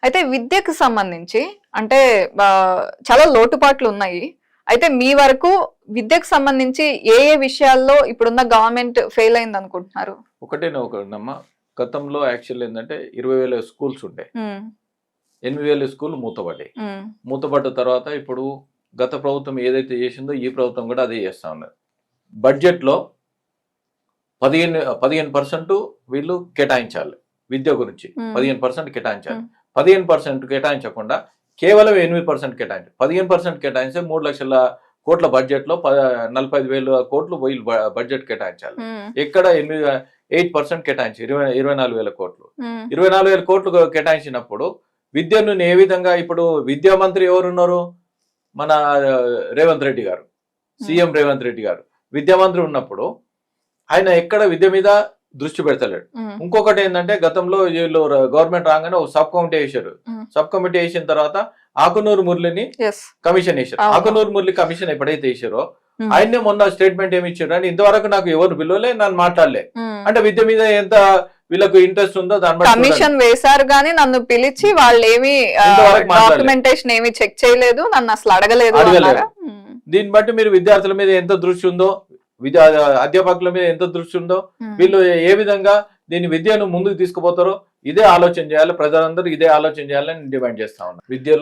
అయితే విద్యకు సంబంధించి అంటే చాలా లోటుపాట్లు ఉన్నాయి. అయితే మీ వరకు విద్యకు సంబంధించి ఏ ఏ విషయాల్లో ఇప్పుడున్న గవర్నమెంట్ ఫెయిల్ అయింది అనుకుంటున్నారు? ఒకటేనమ్మా, గతంలో యాక్చువల్ ఏంటంటే 20,000 స్కూల్స్ ఉంటాయి, 8,000 స్కూల్ మూతపడ్డాయి. మూతపడ్డ తర్వాత ఇప్పుడు గత ప్రభుత్వం ఏదైతే చేసిందో ఈ ప్రభుత్వం కూడా అదే చేస్తా ఉన్నది. బడ్జెట్లో 15% వీళ్ళు కేటాయించాలి విద్య గురించి, 15% కేటాయించాలి. 15% కేటాయించకుండా కేవలం 8% కేటాయించాలి. 15% కేటాయిస్తే 3 లక్షల కోట్ల బడ్జెట్లో 45,000 కోట్లు వీళ్ళు బడ్జెట్ కేటాయించాలి. ఎక్కడ 8% కేటాయించి 24,000 కోట్లు. 24,000 కోట్లు కేటాయించినప్పుడు విద్యను ఏ విధంగా, ఇప్పుడు విద్యా మంత్రి ఎవరున్నారు? మన రేవంత్ రెడ్డి గారు, సీఎం రేవంత్ రెడ్డి గారు విద్యామంత్రి ఉన్నప్పుడు ఆయన ఎక్కడ విద్య మీద దృష్టి పెడతలేడు. ఇంకొకటి ఏంటంటే, గతంలో వీళ్ళు గవర్నమెంట్ రాగానే ఒక సబ్ కమిటీ వేసారు. సబ్ కమిటీ వేసిన తర్వాత ఆకునూరు మురళిని కమిషన్ వేసారు. ఆకునూరు మురళి కమిషన్ ఎప్పుడైతే వేసారో ఆయన్నే మొన్న స్టేట్మెంట్ ఏమి ఇచ్చారు అంటే, ఇంతవరకు నాకు ఎవరు పిలవలే, నన్ను మాట్లాడలే. అంటే విద్య మీద ఎంత వీళ్ళకు ఇంట్రెస్ట్ ఉందో దాని కమిషన్ వేశారు కానీ నన్ను పిలిచి వాళ్ళు ఏమి డాక్యుమెంటేషన్ ఏమి చెక్ చేయలేదు, నన్ను అసలు అడగలేదు. దీన్ని బట్టి మీరు విద్యార్థుల మీద ఎంత దృష్టి ఉందో, అధ్యాపకుల మీద ఎంత దృష్టి ఉందో, వీళ్ళు ఏ విధంగా దీని విద్యను ముందుకు తీసుకుపోతారో ఇదే ఆలోచన చేయాలి. ప్రజలందరూ ఇదే ఆలోచన చేయాలని డిమాండ్ చేస్తా ఉన్నారు. విద్యలో